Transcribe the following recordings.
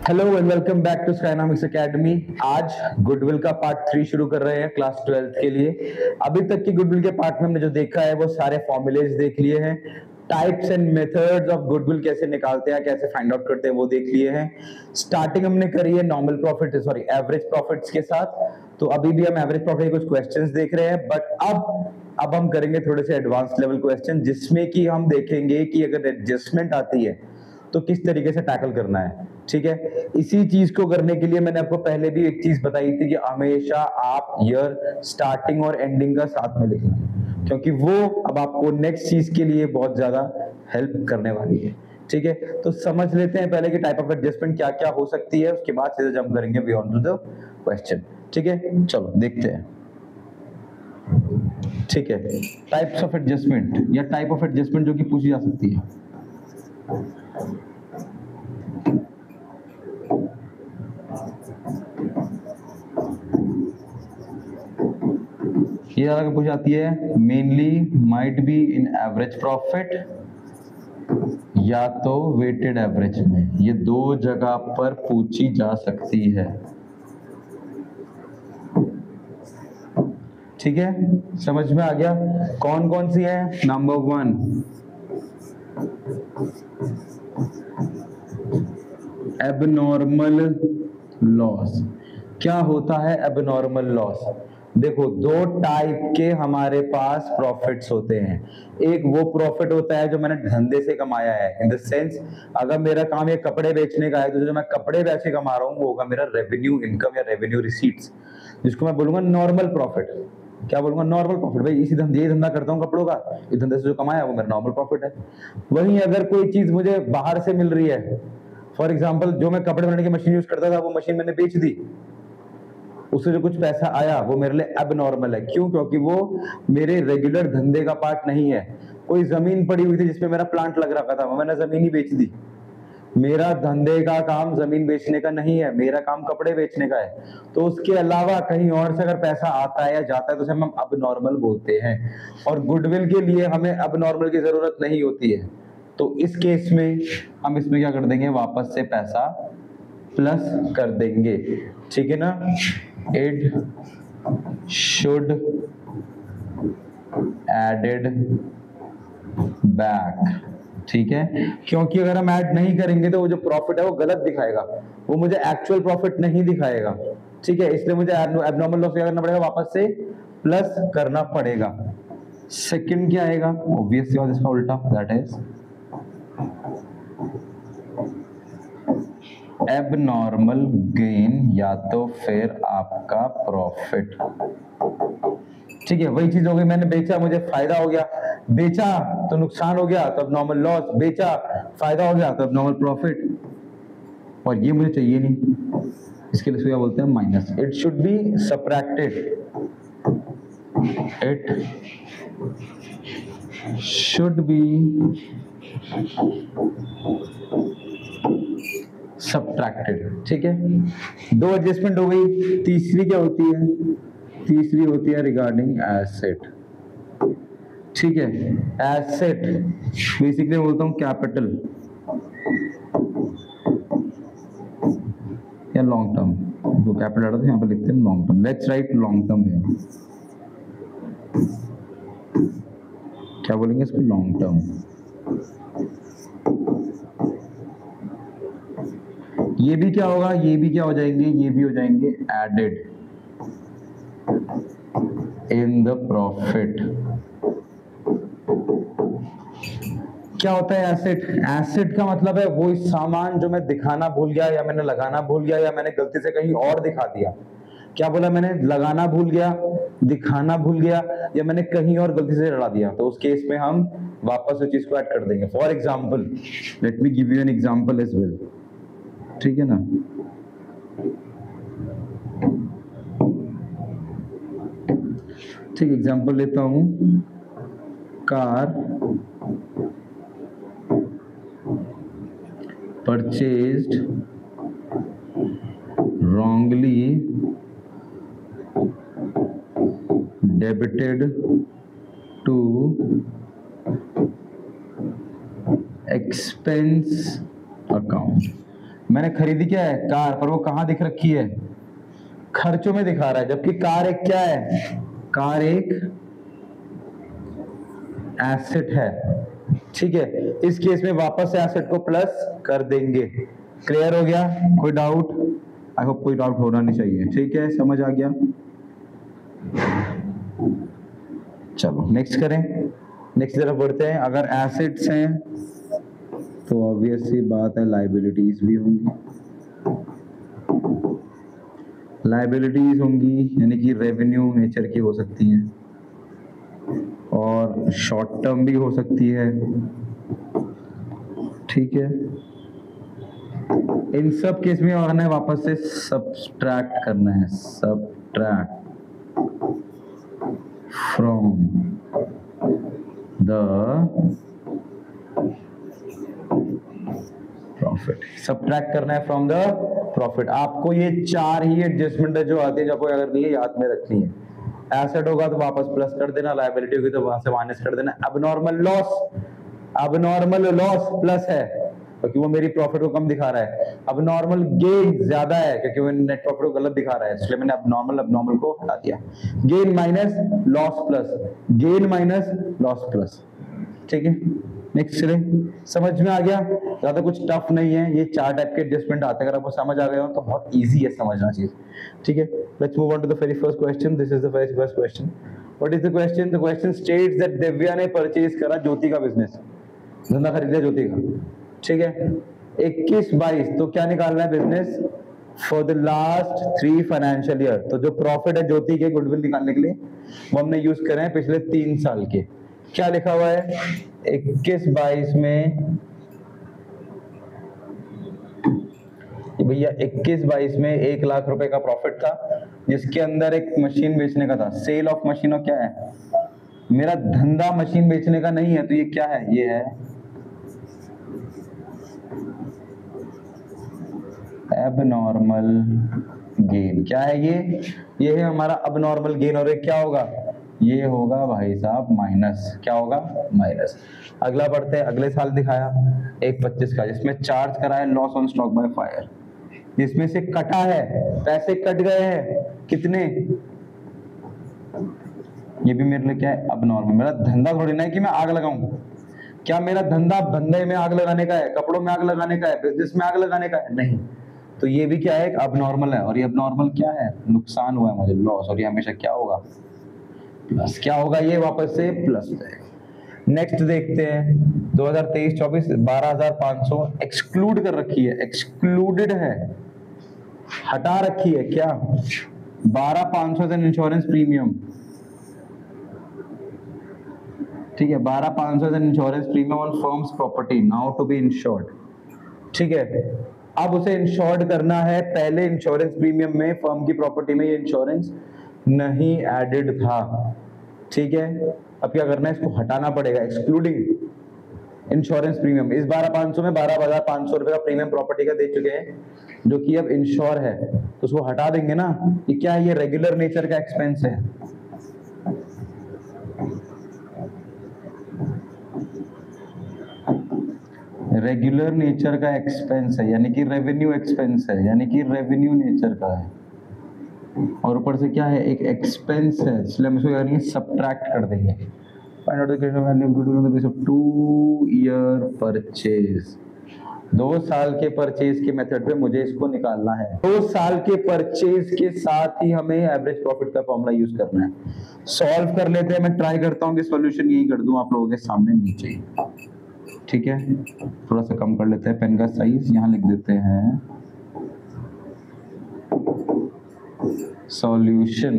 Hello and welcome back to Skynomics academy. आज goodwill का part 3 शुरू कर रहे हैं क्लास 12th के लिए। अभी तक की गुडविल के पार्ट में हमने जो देखा है वो सारे फॉर्मूलेज देख लिए हैं, types and methods of goodwill कैसे निकालते हैं, कैसे फाइंड आउट करते हैं वो देख लिए हैं। स्टार्टिंग हमने करी है नॉर्मल प्रॉफिट एवरेज प्रॉफिट्स के साथ, तो अभी भी हम एवरेज प्रॉफिट के कुछ क्वेश्चंस देख रहे हैं, बट अब हम करेंगे थोड़े से एडवांस लेवल क्वेश्चन, जिसमें कि हम देखेंगे कि अगर एडजस्टमेंट आती है तो किस तरीके से टैकल करना है। ठीक है, इसी चीज को करने के लिए मैंने आपको पहले भी एक चीज बताई थी कि हमेशा आप ईयर स्टार्टिंग और एंडिंग का साथ में लिखना, क्योंकि वो अब आपको नेक्स्ट चीज के लिए बहुत ज्यादा हेल्प करने वाली है। ठीक है, तो समझ लेते हैं पहले कि टाइप ऑफ एडजस्टमेंट क्या क्या हो सकती है, उसके बाद सीधे जंप करेंगे बियॉन्ड टू द क्वेश्चन। ठीक है, चलो देखते हैं। ठीक है, टाइप्स ऑफ एडजस्टमेंट या टाइप ऑफ एडजस्टमेंट जो कि पूछी जा सकती है। ये ज्यादा पूछी जाती है, mainly might be in average profit या तो वेटेड एवरेज में। ये दो जगह पर पूछी जा सकती है। ठीक है, समझ में आ गया कौन कौन सी है। Number 1, abnormal loss. क्या होता है एबनॉर्मल लॉस? देखो, दो टाइप के हमारे पास प्रॉफिट्स होते हैं। एक वो प्रॉफिट होता है जो मैंने धंधे से कमाया है, इन द सेंस अगर मेरा काम ये कपड़े बेचने का है तो जो मैं कपड़े वैसे कमा रहा हूँ वो होगा मेरा रेवेन्यू इनकम या रेवेन्यू रिसीट्स, जिसको मैं बोलूंगा नॉर्मल प्रॉफिट। क्या बोलूंगा? Normal profit. भाई इसी धंधे ये धंधा करता हूँ कपड़ों का, इस धंधे से जो कमाया वो मेरा नॉर्मल प्रॉफिट है। वहीं अगर कोई चीज मुझे बाहर से मिल रही है, फॉर एग्जाम्पल जो मैं कपड़े बनाने की मशीन यूज करता था वो मशीन मैंने बेच दी, उससे जो कुछ पैसा आया वो मेरे लिए एबनॉर्मल है। क्यों? क्योंकि वो मेरे रेगुलर धंधे का पार्ट नहीं है। कोई जमीन पड़ी हुई थी जिसमें मेरा प्लांट लग रखा था, वो मैंने जमीन ही बेच दी। मेरा धंधे का काम जमीन बेचने का नहीं है, मेरा काम कपड़े बेचने का है। तो उसके अलावा कहीं और से अगर पैसा आता है या जाता है तो उसे हम अबनॉर्मल बोलते हैं। और गुडविल के लिए हमें अबनॉर्मल की जरूरत नहीं होती है, तो इस केस में हम इसमें क्या कर देंगे, वापस से पैसा प्लस कर देंगे। ठीक है ना, इट शुड एडेड बैक। ठीक है, क्योंकि अगर हम ऐड नहीं करेंगे तो वो जो प्रॉफिट है वो गलत दिखाएगा, वो मुझे एक्चुअल प्रॉफिट नहीं दिखाएगा। ठीक है, इसलिए मुझे एबनॉर्मल लॉस क्या करना पड़ेगा, वापस से प्लस करना पड़ेगा। सेकंड क्या आएगा? ऑब्वियस सी बात, इसका उल्टा, दैट इज एबनॉर्मल गेन या तो फिर आपका प्रॉफिट। ठीक है, वही चीज हो गई, मैंने बेचा मुझे फायदा हो गया, बेचा तो नुकसान हो गया तो अब नॉर्मल लॉस, बेचा फायदा हो गया तो अब नॉर्मल प्रॉफिट। और ये मुझे चाहिए नहीं, इसके लिए क्या बोलते हैं, minus. It should be subtracted, it should be subtracted. ठीक है, दो एडजस्टमेंट हो गई। तीसरी क्या होती है? तीसरी होती है रिगार्डिंग एसेट। ठीक है, एसेट बेसिकली बोलता हूं कैपिटल या लॉन्ग टर्म। जो कैपिटल आता है यहाँ पर लिखते हैं long term, let's write long term है। क्या बोलेंगे इसको? Long term. ये भी क्या होगा, ये भी क्या हो जाएंगे, ये भी हो जाएंगे एडेड इन द प्रॉफिट। क्या होता है एसेट? एसेट का मतलब है वो सामान जो मैं दिखाना भूल गया या मैंने लगाना भूल गया या मैंने गलती से कहीं और दिखा दिया। क्या बोला मैंने? लगाना भूल गया, दिखाना भूल गया या मैंने कहीं और गलती से लड़ा दिया, तो उस केस में हम वापस उस चीज को ऐड कर देंगे। For example, let me give you an example as well. ठीक है ना, ठीक एग्जाम्पल लेता हूं, car purchased wrongly debited to expense account। मैंने खरीदी क्या है, कार, पर वो कहाँ दिख रखी है, खर्चों में दिखा रहा है, जबकि कार एक क्या है, कार एक एसेट है। ठीक है, इस केस में वापस से एसेट को प्लस कर देंगे। क्लियर हो गया, कोई डाउट? आई होप कोई डाउट होना नहीं चाहिए। ठीक है, समझ आ गया। चलो नेक्स्ट करें, नेक्स्ट तरफ बढ़ते हैं। अगर एसेट्स हैं तो ऑब्वियस सी बात है लायबिलिटीज भी होंगी, लायबिलिटीज होंगी यानी कि रेवेन्यू नेचर की हो सकती हैं और शॉर्ट टर्म भी हो सकती है। ठीक है, इन सब केस में और हमें वापस से सब्ट्रैक्ट करना है, subtract from the profit, subtract करना है फ्रॉम द प्रॉफिट। आपको ये चार ही एडजस्टमेंट है जो आते हैं, जो आपको अगर नहीं है याद में रखनी है। एसेट होगा तो वापस प्लस कर देना, लायबिलिटी होगी तो वहां से माइनस कर देना। Abnormal loss, abnormal loss plus है क्योंकि वो मेरी प्रॉफिट को कम दिखा रहा है। अबनॉर्मल गेन ज्यादा है क्योंकि वो नेट प्रॉफिट को गलत दिखा रहा है, इसलिए मैंने अबनॉर्मल को हटा दिया। Gain minus loss plus, gain minus loss plus. ठीक है, नेक्स्ट चले, समझ में आ गया? ज्यादा कुछ टफ नहीं है, ये चार टाइप के एडजस्टमेंट आते हैं, अगर आपको समझ आ गया हो तो बहुत इजी है समझना चीज। ठीक है, let's move on to the very first question. This is the very first question. What is the question? The question states that Divya ने परचेज करा ज्योति का बिजनेस, धंधा खरीदा ज्योति का। ठीक है, 21-22, तो क्या निकालना है? Business for the last 3 financial year. तो जो प्रॉफिट है ज्योति के गुडविल निकालने के लिए वो हमने यूज करे हैं पिछले 3 साल के। क्या लिखा हुआ है? 21-22 में भैया 21-22 में 1 लाख रुपए का प्रॉफिट था, जिसके अंदर एक मशीन बेचने का था। सेल ऑफ मशीन, और क्या है? मेरा धंधा मशीन बेचने का नहीं है, तो ये क्या है? ये है एबनॉर्मल गेन। क्या है ये है हमारा अबनॉर्मल गेन। और ये क्या होगा? ये होगा भाई साहब माइनस। क्या होगा? माइनस। अगला बढ़ते हैं, अगले साल दिखाया 1/25 का, जिसमें चार्ज करा है loss on stock by fire, जिसमें से कटा है, पैसे कट गए हैं कितने? ये भी मेरे लिए क्या है? अबनॉर्मल। मेरा धंधा थोड़ी ना है कि मैं आग लगाऊं। क्या मेरा धंधा धंधे में आग लगाने का है, कपड़ों में आग लगाने का है, बिजनेस में आग लगाने का है? नहीं। तो ये भी क्या है? अबनॉर्मल है। और ये अबनॉर्मल क्या है? नुकसान हुआ है मुझे, लॉस। और ये हमेशा क्या होगा? प्लस। क्या होगा? ये वापस से प्लस है। नेक्स्ट देखते हैं 2023-24 12,500 एक्सक्लूड कर रखी है, एक्सक्लूडेड है, हटा रखी है। क्या? 12,500 एन इंश्योरेंस प्रीमियम। ठीक है, 12,500 an insurance premium on firms property now to be insured. ठीक है, अब उसे इंश्योर्ड करना है। पहले इंश्योरेंस प्रीमियम में फर्म की प्रॉपर्टी में ये इंश्योरेंस नहीं एडेड था। ठीक है, अब क्या करना है? इसको हटाना पड़ेगा, एक्सक्लूडिंग इंश्योरेंस प्रीमियम। इस 12,500 में 12,500 रुपए का प्रीमियम प्रॉपर्टी का दे चुके हैं, जो कि अब इंश्योर है, तो उसको हटा देंगे ना। ये क्या है? ये रेगुलर नेचर का एक्सपेंस है। रेगुलर नेचर का एक्सपेंस है, यानी कि रेवेन्यू एक्सपेंस है, यानी कि रेवेन्यू नेचर का है। और ऊपर से क्या है? एक एक्सपेंस है, इसलिए हम इसको क्या करेंगे? सब्ट्रैक्ट कर देंगे। Find out the cash value including the base of 2 year purchase. 2 साल के परचेज के मेथड पे मुझे इसको निकालना है। 2 साल के परचेज के साथ ही हमें एवरेज प्रॉफिट का फॉर्मूला यूज करना है। सॉल्व कर लेते हैं। मैं ट्राई करता हूँ कि सॉल्यूशन यही कर दूं आप लोगों के सामने नीचे ही। ठीक है, थोड़ा सा कम कर लेते हैं पेन का साइज, यहाँ लिख देते हैं सॉल्यूशन।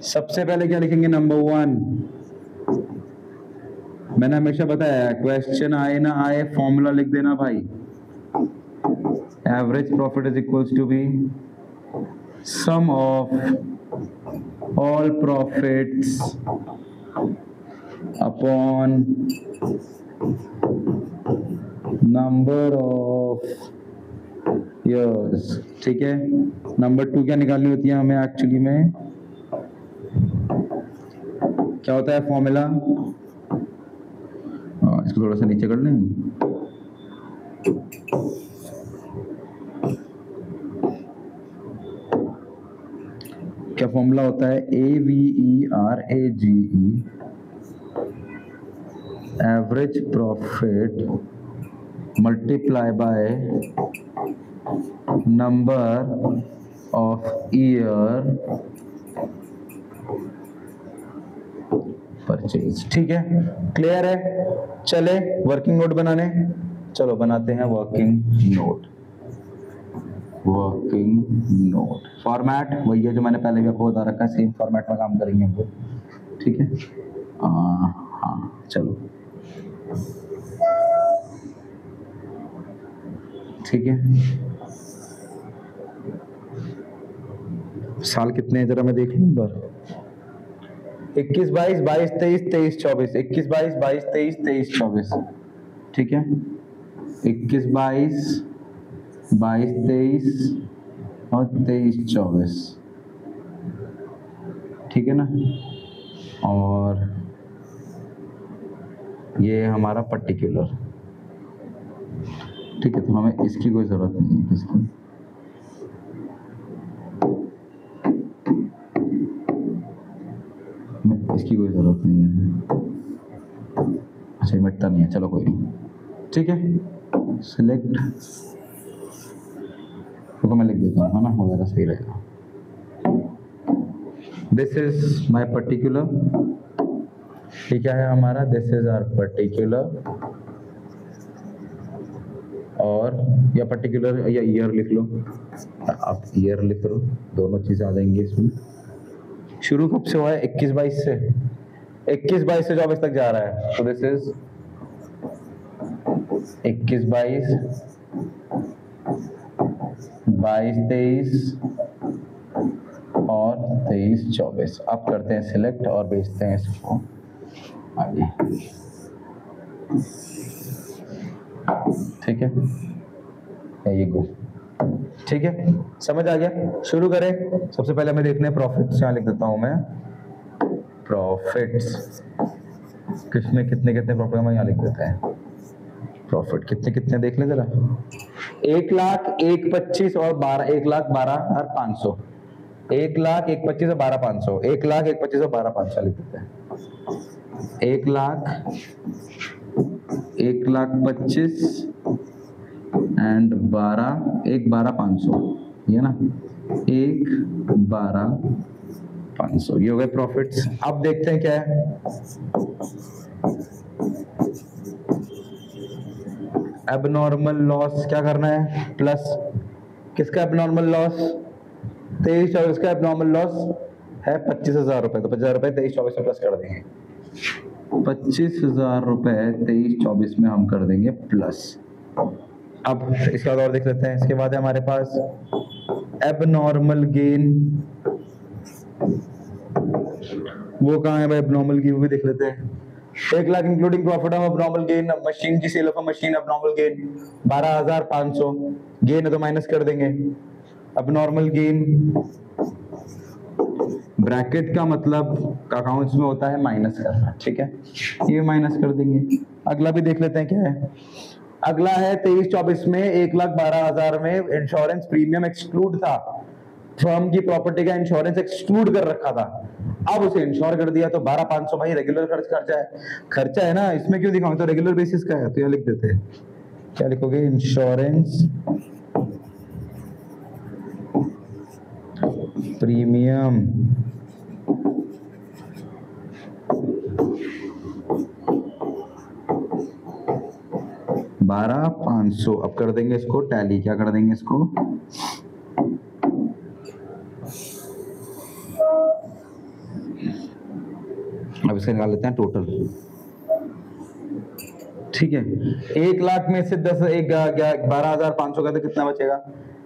सबसे पहले क्या लिखेंगे? नंबर 1, मैंने हमेशा बताया क्वेश्चन आए ना आए फॉर्मूला लिख देना भाई। Average profit is equals to be sum of all profits upon number of years. ठीक है, नंबर 2 क्या निकालनी होती है हमें? एक्चुअली में क्या होता है फॉर्मूला? इसको थोड़ा सा नीचे कर लें। क्या फॉर्मूला होता है? AVERAGE average profit multiply by number of year purchase. ठीक है, क्लियर है? चले वर्किंग नोट बनाने, चलो बनाते हैं working note. Working note format वही है जो मैंने पहले भी आपको बता रखा है, सेम फॉर्मेट में काम करेंगे हम लोग। ठीक है, हाँ चलो ठीक है। साल कितने हैं जरा मैं देख लूं एक बार। 21 22 22 23 23 24, 21 22 22 23 23 24। ठीक है, 21 22 22 23 और 23 24। ठीक है ना, और ये हमारा पर्टिकुलर। ठीक है, तो हमें इसकी कोई जरूरत नहीं है, किसकी? इसकी कोई जरूरत नहीं है। अच्छा मिटता नहीं है, चलो कोई नहीं। ठीक है, सिलेक्ट तो मैं लिख देता हूँ, है ना, वगैरह सही रहेगा। This is my particular. ठीक है हमारा, दिस इज आवर पर्टिकुलर, और या पर्टिकुलर या ईयर लिख लो, आप ईयर लिख लो, दोनों चीजें आ जाएंगी इसमें। शुरू कब से हुआ है? 21 22 से, 21 22 से 24 तक जा रहा है, तो दिस इज 21 22 22 23 और 23 24। अब करते हैं सिलेक्ट और भेजते हैं इसको आगे। ठीक है, ये गो। ठीक है, समझ आ गया? शुरू करें। सबसे पहले हमें देखने प्रॉफिट्स, यहाँ लिख देता हूं मैं प्रॉफिट्स। किसने कितने कितने प्रॉफिट हम यहाँ लिख देते हैं। प्रॉफिट कितने कितने देख ले जरा। 1,00,000 1,25,000 और 12, 1,12,500। 1,00,000 1,25,000 और 12,500। 1,00,000 1,25,000 और 12,500 लिख देते हैं। 1,00,000 1,25,000 एंड 12,500, ये ना 1,12,500, ये हो गए प्रॉफिट्स। अब देखते हैं क्या है। एबनॉर्मल लॉस क्या करना है? प्लस किसका एबनॉर्मल लॉस? 23 24 का एबनॉर्मल लॉस है 25,000 रुपए, तो 50,000 रुपए 23 24 में प्लस कर देंगे। 25,000 रुपए 23 24 में हम कर देंगे प्लस। अब इसके बाद और देख लेते हैं। इसके बाद है हमारे पास एबनॉर्मल गेन, वो कहाँ है भाई एबनॉर्मल गेन, वो भी देख लेते हैं। 1,00,000 including profit of abnormal gain, machine की sale of machine abnormal gain 12,500, gain है तो माइनस कर देंगे। एबनॉर्मल गेन ब्रैकेट का मतलब अकाउंट्स में होता है माइनस करना। ठीक है, ये माइनस कर देंगे। अगला भी देख लेते हैं क्या है। अगला है 23 24 में 1,12,000 में इंश्योरेंस प्रीमियम एक्सक्लूड था, फर्म की प्रॉपर्टी का इंश्योरेंस एक्सक्लूड कर रखा था, अब उसे इंश्योर कर दिया तो 12,500 भाई रेगुलर खर्चा है ना, इसमें क्यों दिखाऊं, तो रेगुलर बेसिस का है, तो यह लिख देते हैं। क्या लिखोगे? Insurance premium 12,500। अब कर देंगे इसको टैली, क्या कर देंगे इसको? अब इसका निकाल लेते हैं टोटल। ठीक है, 1,00,000 में से 12,500 का तो कितना बचेगा?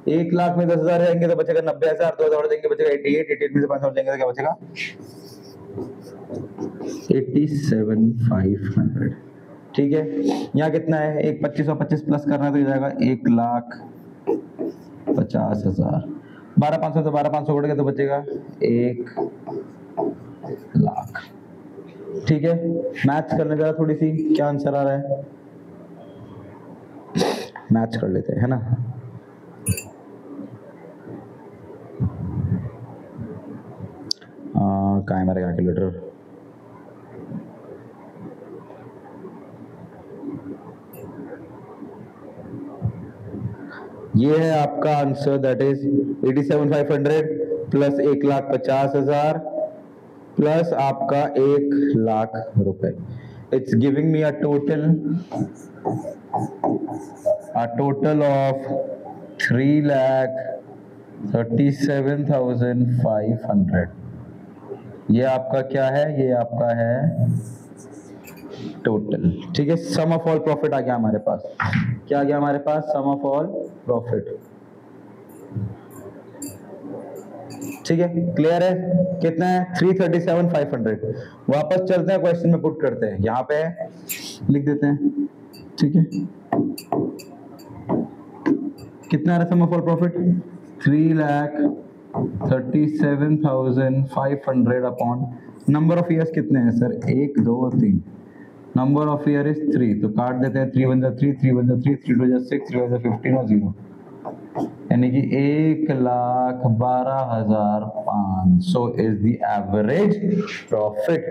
1,00,000 में 10,000 रहेंगे तो बचेगा 90,000, 2,000 देंगे बचेगा 88 में से 500 देंगे तो क्या बचेगा? 87,500। ठीक है, यहाँ कितना है? 1,25,25 प्लस करना है तो जाएगा 1,50,000। 12,500 से 12,500 कट गया तो बचेगा 1,00,000। ठीक है, मैच करने जरा थोड़ी सी, क्या आंसर आ रहा है? मैच कर लेते हैं, है ना। कहाँ है मेरा कैलकुलेटर? ये है आपका answer, that is 87,500 plus 1,50,000 plus आपका 1,00,000 रुपए. It's giving me a total of 3,37,500. ये आपका क्या है? ये आपका है टोटल. ठीक है, सम ऑफ ऑल प्रॉफिट आ गया हमारे पास. क्या आ गया हमारे पास? सम ऑफ ऑल प्रॉफिट. ठीक है, क्लियर है? कितना है? 337,500. वापस चलते हैं, क्वेश्चन में पुट करते हैं. यहाँ पे लिख देते हैं. ठीक है, कितना है sum of all profit? 3,37,500 upon number of years कितने हैं sir? 1 2 3. Number of year is 3, तो काट देते हैं. 3 1 3, 3 1 3, 3 2 6, 3 1 15 और 0, यानी कि 1,12,500 इज द एवरेज प्रॉफिट.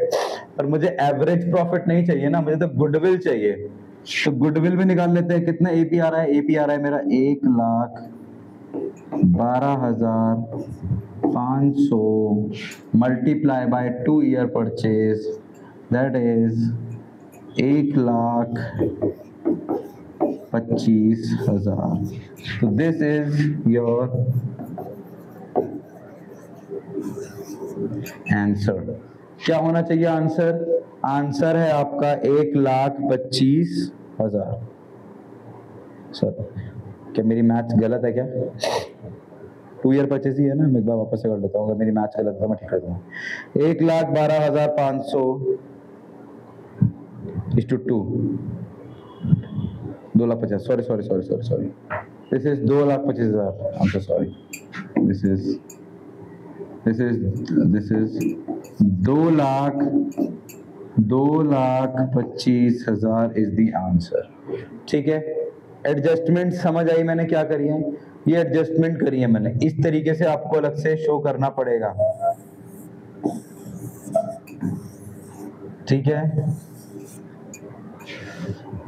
पर मुझे एवरेज प्रॉफिट नहीं चाहिए ना, मुझे तो गुडविल चाहिए. तो गुडविल भी निकाल लेते हैं. कितना एपी आ रहा है? एपी आ रहा है मेरा 1,12,500 multiply by 2 year purchase, that is 1,25,000. So this is your answer. क्या होना चाहिए आंसर? आंसर है आपका 1,25,000. सर क्या मेरी मैथ्स गलत है क्या? 2 ईयर परचेज ही है ना. मैं एक बार वापस से कर लेता हूँ, अगर मेरी मैथ्स गलत है तो मैं ठीक कर दूंगा. 1,12,500 is to 2, 2,50,000. Sorry. This is 2,25,000. I'm so sorry. This is 2,25,000 is the answer. ठीक है, एडजस्टमेंट समझ आई मैंने क्या करी है? ये एडजस्टमेंट करी है मैंने. इस तरीके से आपको अलग से शो करना पड़ेगा. ठीक है,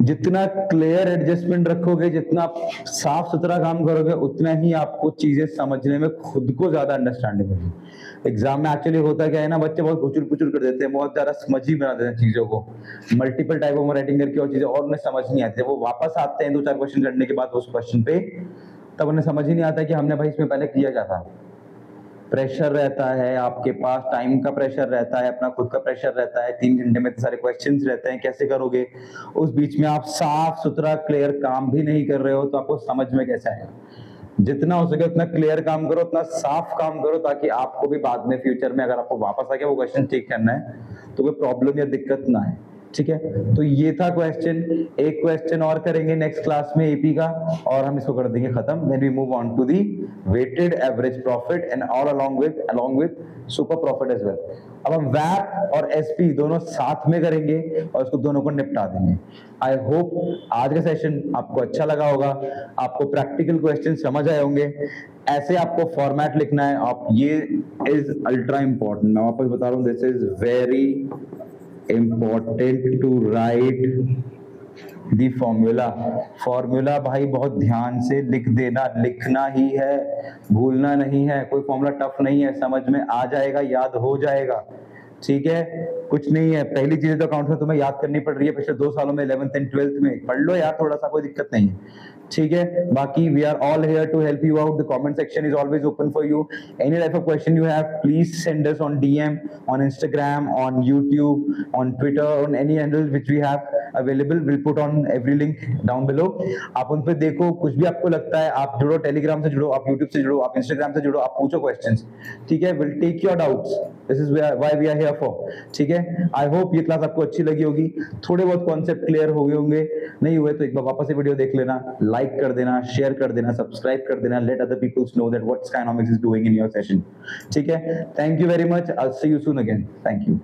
जितना क्लियर एडजस्टमेंट रखोगे, जितना साफ सुथरा काम करोगे, उतना ही आपको चीजें समझने में खुद को ज्यादा अंडरस्टैंडिंग होगी. एग्जाम में एक्चुअली होता क्या है ना, बच्चे बहुत कुचुर कुचुर कर देते हैं, बहुत ज्यादा समझ ही बना देते हैं चीजों को, मल्टीपल टाइप ऑफ राइटिंग करके और चीजें, और उन्हें समझ नहीं आती. वो वापस आते हैं 2-4 क्वेश्चन करने के बाद उस क्वेश्चन पे, तब उन्हें समझ ही नहीं आता कि हमने भाई इसमें पहले किया क्या था. प्रेशर रहता है आपके पास, टाइम का प्रेशर रहता है, अपना खुद का प्रेशर रहता है, 3 घंटे में सारे क्वेश्चंस रहते हैं, कैसे करोगे? उस बीच में आप साफ सुथरा क्लियर काम भी नहीं कर रहे हो, तो आपको समझ में कैसे आएगा? जितना हो सके उतना क्लियर काम करो, उतना साफ काम करो, ताकि आपको भी बाद में फ्यूचर में अगर आपको वापस आके वो क्वेश्चन ठीक करना है तो कोई प्रॉब्लम या दिक्कत ना आए. ठीक है, तो ये था क्वेश्चन. एक क्वेश्चन और करेंगे नेक्स्ट क्लास में एपी का, और हम इसको कर देंगे खत्म. Then we move on to the weighted average profit and all along with super profit as well. अब हम वैप और एसपी दोनों साथ में करेंगे और इसको दोनों को निपटा देंगे. आई होप आज का सेशन आपको अच्छा लगा होगा, आपको प्रैक्टिकल क्वेश्चन समझ आए होंगे. ऐसे आपको फॉर्मेट लिखना है. आप ये इज अल्ट्रा इंपॉर्टेंट, मैं वापस बता रहा हूँ, this is very important to write the formula भाई बहुत ध्यान से लिख देना. लिखना ही है, भूलना नहीं है. कोई फॉर्मूला टफ नहीं है, समझ में आ जाएगा, याद हो जाएगा. ठीक है, कुछ नहीं है. पहली चीज तो अकाउंट में तुम्हें याद करनी पड़ रही है, पिछले 2 सालों में 11th and 12th में पढ़ लो यार, थोड़ा सा कोई दिक्कत नहीं है. ठीक है, बाकी we are all here to help you out. The comment section is always open for you. Any type of question you have, please send us on DM, on Instagram, on YouTube, on Twitter, on any handle which we have available. We'll put on every link down below. आप उन पे देखो, कुछ भी आपको लगता है आप जुड़ो, टेलीग्राम से जुड़ो, आप यूट्यूब से जुड़ो, आप इंस्टाग्राम से जुड़ो, आप पूछो क्वेश्चंस. ठीक है, we'll take your doubts. This is why we are here for. ठीक है, आई होप ये क्लास आपको अच्छी लगी होगी. थोड़े बहुत कॉन्सेप्ट क्लियर हो गए होंगे, नहीं हुए तो एक बार वापस से वीडियो देख लेना, लाइक कर देना, शेयर कर देना, सब्सक्राइब कर देना. Let other peoples know that what Skynomics is doing in your session. ठीक है, thank you very much. I will see you soon again. Thank you.